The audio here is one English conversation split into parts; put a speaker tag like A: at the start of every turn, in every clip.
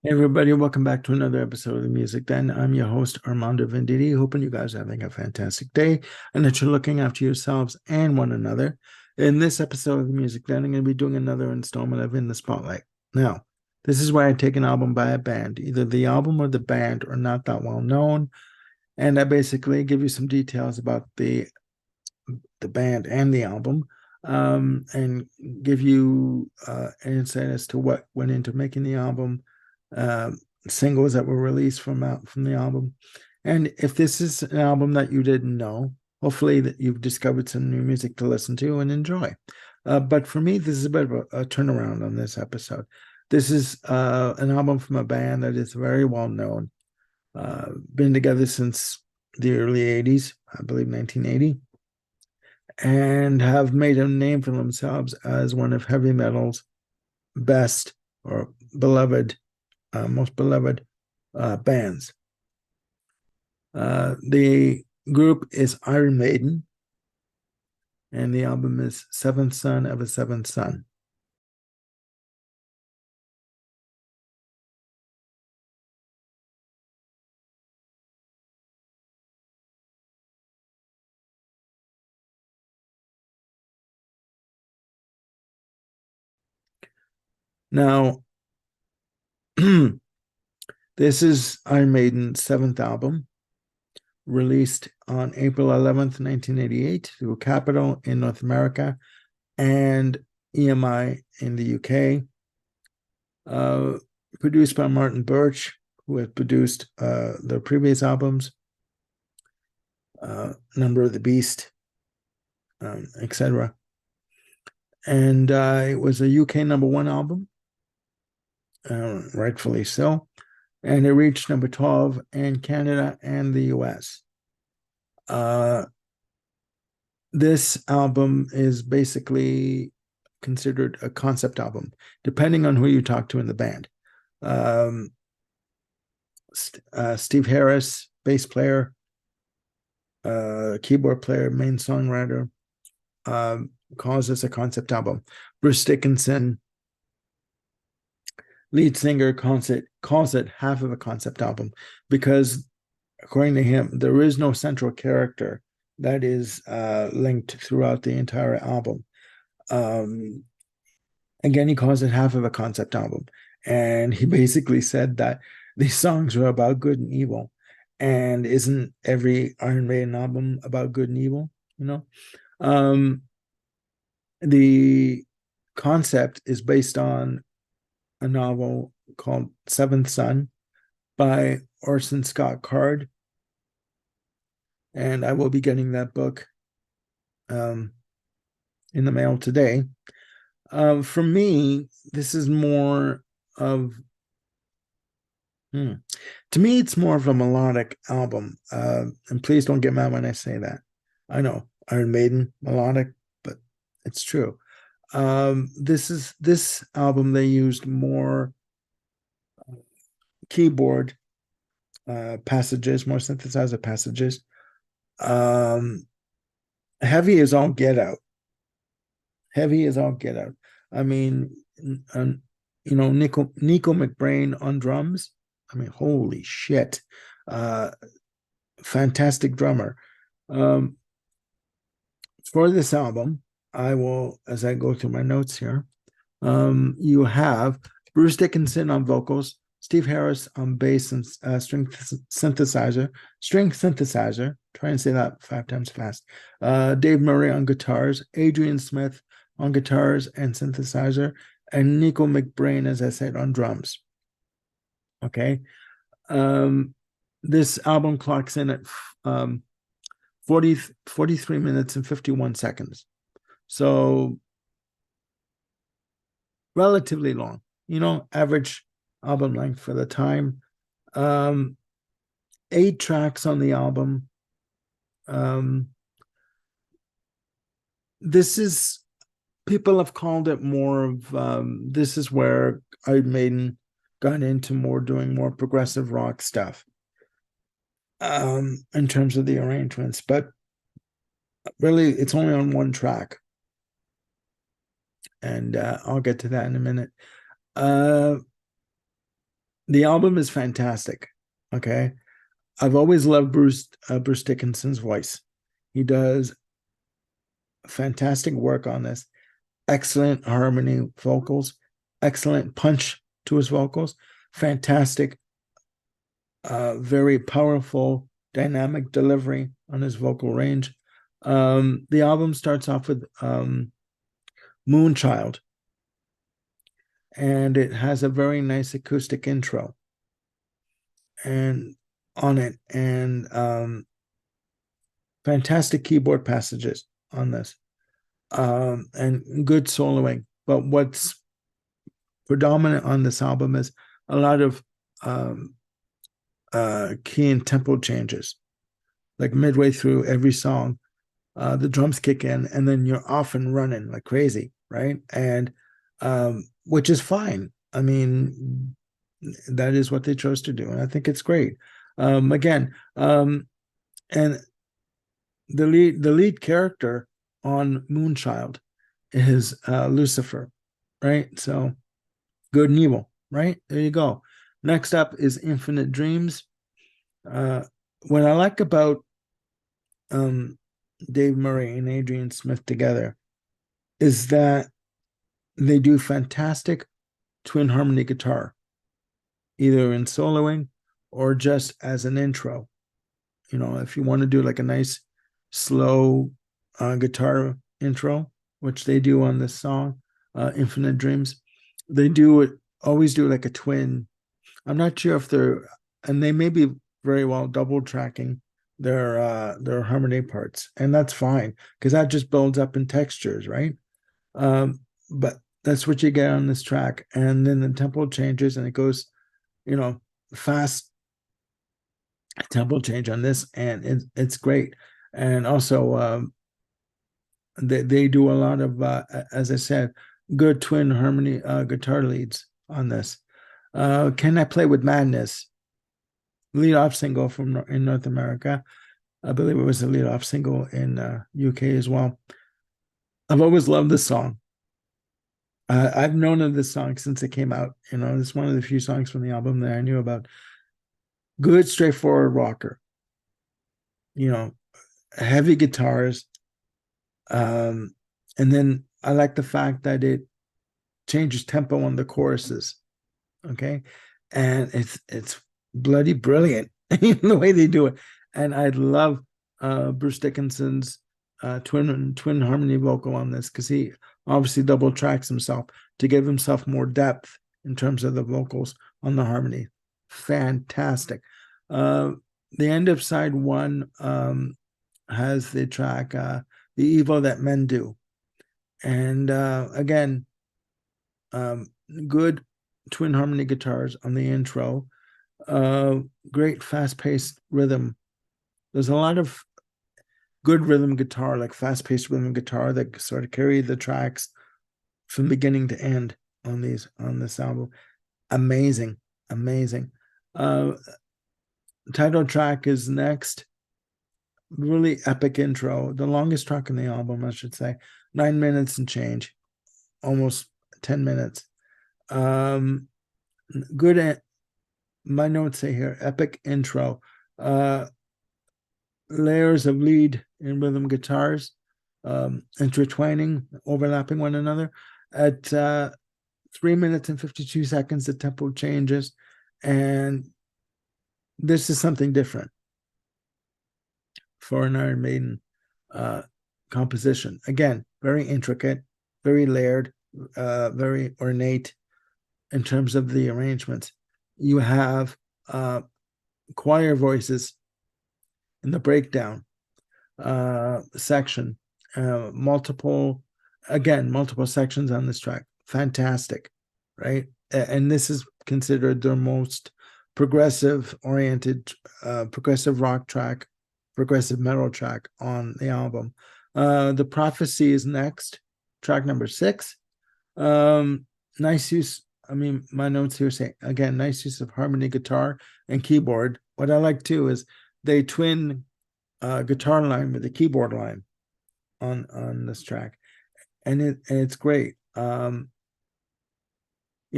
A: Hey everybody, welcome back to another episode of the Music Den. I'm your host, Armando Venditti, hoping you guys are having a fantastic day and that you're looking after yourselves and one another. In this episode of the Music Den, I'm going to be doing another installment of In the Spotlight. Now, this is where I take an album by a band. Either the album or the band are not that well known, and I basically give you some details about the band and the album, and give you insight as to what went into making the album, uh, singles that were released from the album. And if this is an album that you didn't know, hopefully that you've discovered some new music to listen to and enjoy. But for me, this is a bit of a turnaround on this episode. This is an album from a band that is very well known, been together since the early 80s, I believe 1980, and have made a name for themselves as one of heavy metal's best or beloved, most beloved bands. The group is Iron Maiden, and the album is Seventh Son of a Seventh Son. Now, this is Iron Maiden's seventh album, released on April 11th, 1988, through Capitol in North America and EMI in the UK. Produced by Martin Birch, who had produced the previous albums, Number of the Beast, etc. And it was a UK #1 album, rightfully so. And it reached number 12 in Canada and the US. This album is basically considered a concept album, depending on who you talk to in the band. Um, Steve Harris, bass player, keyboard player, main songwriter, calls this a concept album. Bruce Dickinson, lead singer, calls it half of a concept album because, according to him, there is no central character that is linked throughout the entire album. Again, he calls it half of a concept album. And he basically said that these songs are about good and evil. And isn't every Iron Maiden album about good and evil? You know? The concept is based on a novel called Seventh Son by Orson Scott Card. And I will be getting that book in the mail today. For me, this is more of, to me, it's more of a melodic album. And please don't get mad when I say that. I know Iron Maiden, melodic, but it's true. This album, they used more keyboard passages, more synthesizer passages. Heavy is all get out. Heavy is all get out. I mean, Nico McBrain on drums. I mean, holy shit. Fantastic drummer. For this album, I will, as I go through my notes here, you have Bruce Dickinson on vocals, Steve Harris on bass and string synthesizer. Try and say that 5 times fast. Dave Murray on guitars, Adrian Smith on guitars and synthesizer, and Nico McBrain, as I said, on drums. Okay. This album clocks in at 43 minutes and 51 seconds. So relatively long, average album length for the time. 8 tracks on the album. This is, people have called it more of, this is where Iron Maiden got into doing more progressive rock stuff, in terms of the arrangements, but really it's only on 1 track. And I'll get to that in a minute. The album is fantastic. Okay. I've always loved Bruce Dickinson's voice. He does fantastic work on this. Excellent harmony vocals, excellent punch to his vocals, fantastic, very powerful, dynamic delivery on his vocal range. The album starts off with Moonchild, and it has a very nice acoustic intro and on it, and fantastic keyboard passages on this, and good soloing. But what's predominant on this album is a lot of um, key and tempo changes. Like midway through every song, the drums kick in, and then you're off and running like crazy, right? And which is fine. I mean, that is what they chose to do, and I think it's great. Again, and the lead character on Moonchild is Lucifer, right? So good and evil, right? There you go. Next up is Infinite Dreams. What I like about um, Dave Murray and Adrian Smith together is that they do fantastic twin harmony guitar, either in soloing or just as an intro. You know, if you want to do like a nice slow guitar intro, which they do on this song, Infinite Dreams, they do it always do like a twin. I'm not sure if they're, and they may be very well double tracking their harmony parts, and that's fine because that just builds up in textures, right? But that's what you get on this track, and then the tempo changes and it goes, you know, fast tempo change on this, and it's great. And also, they do a lot of, as I said, good twin harmony guitar leads on this. Can I Play with Madness? Lead off single from in North America. I believe it was the lead off single in UK as well. I've always loved this song. I've known of this song since it came out. You know, it's one of the few songs from the album that I knew about. Good, straightforward rocker. You know, heavy guitars. Um, and then I like the fact that it changes tempo on the choruses. Okay, and it's bloody brilliant the way they do it. And I love Bruce Dickinson's twin harmony vocal on this because he obviously double tracks himself to give himself more depth in terms of the vocals on the harmony. Fantastic. Uh, the end of side one has the track "The Evil That Men Do," and again, good twin harmony guitars on the intro. Great fast-paced rhythm. There's a lot of good rhythm guitar, like fast-paced rhythm guitar that sort of carry the tracks from beginning to end on this album. Amazing, amazing. Title track is next. Really epic intro. The longest track in the album, I should say. 9 minutes and change, almost 10 minutes. Good. My notes say here, epic intro. Layers of lead and rhythm guitars, intertwining, overlapping one another. At 3 minutes and 52 seconds, the tempo changes, and this is something different for an Iron Maiden composition. Again, very intricate, very layered, very ornate in terms of the arrangements. You have choir voices in the breakdown section, multiple sections on this track. Fantastic, right? And this is considered their most progressive oriented, progressive rock track, progressive metal track on the album. The Prophecy is next, track number 6. Nice use. I mean, my notes here say, again, nice use of harmony guitar and keyboard. What I like too is they twin guitar line with the keyboard line on this track, and it's great. You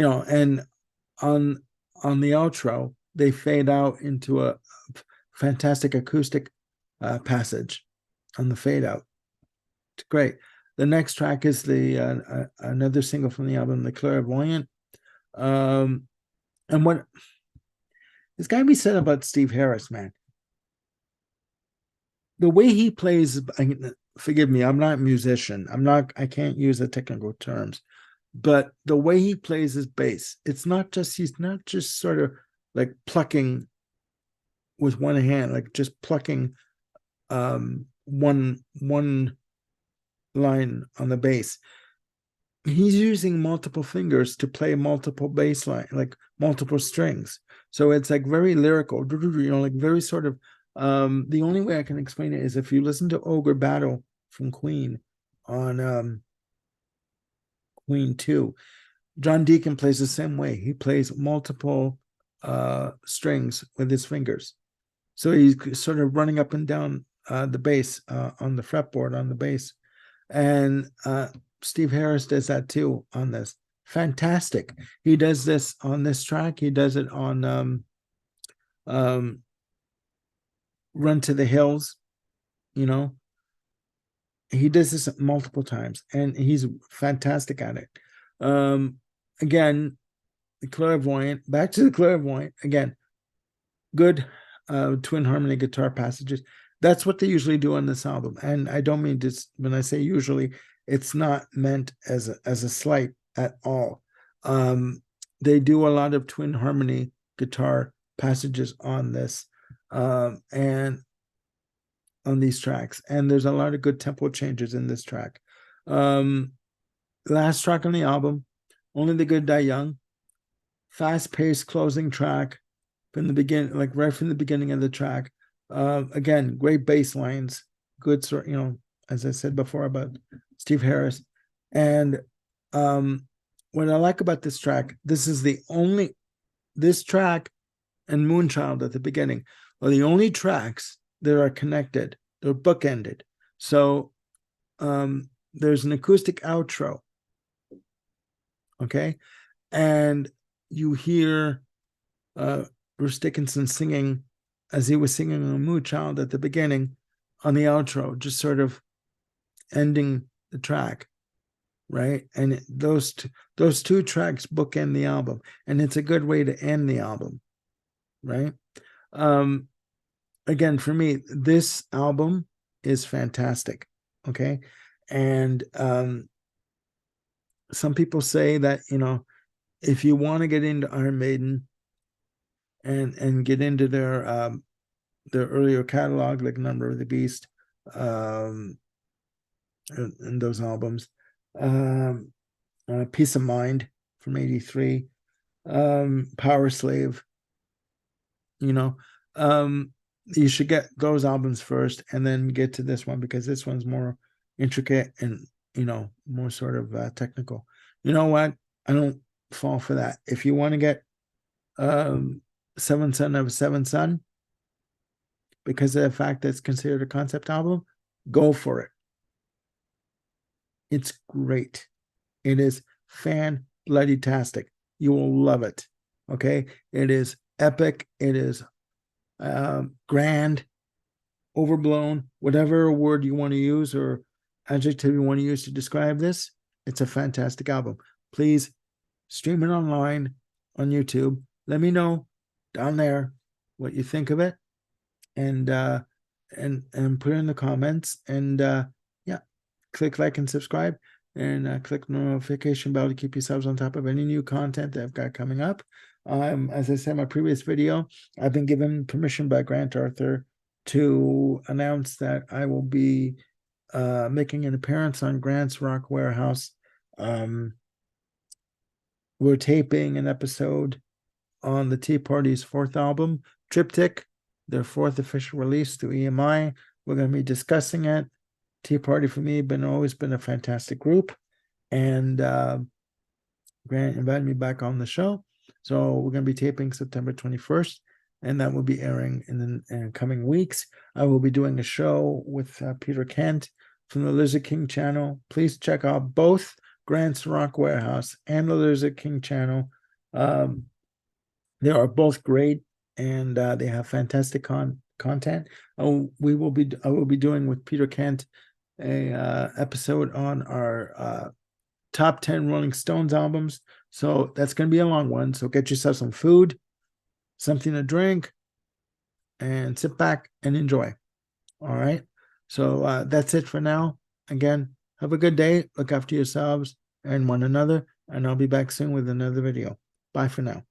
A: know, and on on the outro, they fade out into a fantastic acoustic passage on the fade out. It's great. The next track is the another single from the album, The Clairvoyant. And what it's got to be said about Steve Harris, man. The way he plays, forgive me, I'm not a musician. I can't use the technical terms, but the way he plays his bass, he's not just sort of like plucking with one hand, like just plucking one line on the bass. He's using multiple fingers to play multiple bass line, like multiple strings. So it's like very lyrical, like very sort of the only way I can explain it is if you listen to Ogre Battle from Queen on Queen 2, John Deacon plays the same way. He plays multiple strings with his fingers. So he's sort of running up and down the bass on the fretboard on the bass. And Steve Harris does that too on this. Fantastic. He does this on this track. He does it on Run to the Hills. He does this multiple times, and he's fantastic at it. Again, the Clairvoyant, back to the Clairvoyant, again, good twin harmony guitar passages. That's what they usually do on this album. And I don't mean this when I say usually, it's not meant as a slight at all. They do a lot of twin harmony guitar passages on this and on these tracks. And there's a lot of good tempo changes in this track. Last track on the album, Only the Good Die Young. Fast-paced closing track from the beginning, like right from the beginning of the track. Again, great bass lines, good sort, as I said before about Steve Harris. And what I like about this track, this track and Moonchild at the beginning are the only tracks that are connected. They're bookended. So there's an acoustic outro. Okay. And you hear Bruce Dickinson singing as he was singing on Moonchild at the beginning on the outro, just sort of ending the track, right? And those two tracks bookend the album, and it's a good way to end the album, right? Again, for me, this album is fantastic, okay? And some people say that, if you want to get into Iron Maiden and get into their earlier catalog, like Number of the Beast, and those albums, Peace of Mind from '83, Power Slave, you should get those albums first and then get to this one, because this one's more intricate and more sort of technical. You know what? I don't fall for that. If you want to get Seventh Son of a Seventh Son, because of the fact that it's considered a concept album, go for it. It's great. It is fan-bloody-tastic. You will love it. Okay? It is epic. It is grand, overblown, whatever word you want to use or adjective you want to use to describe this. It's a fantastic album. Please stream it online on YouTube. Let me know down there what you think of it, and put it in the comments, and yeah, click like and subscribe, and click the notification bell to keep yourselves on top of any new content that I've got coming up. As I said in my previous video, I've been given permission by Grant Arthur to announce that I will be making an appearance on Grant's Rock Warehouse. We're taping an episode on the Tea Party's fourth album, Triptych, their fourth official release through EMI. We're going to be discussing it. Tea Party for me always been a fantastic group, and Grant invited me back on the show. So we're going to be taping September 21st, and that will be airing in the coming weeks. I will be doing a show with Peter Kent from the Lizard King channel. Please check out both Grant's Rock Warehouse and the Lizard King channel. They are both great, and they have fantastic content. I will be doing with Peter Kent a episode on our top 10 Rolling Stones albums. So that's going to be a long one. So get yourself some food, something to drink, and sit back and enjoy. All right. So that's it for now. Again, have a good day. Look after yourselves and one another. And I'll be back soon with another video. Bye for now.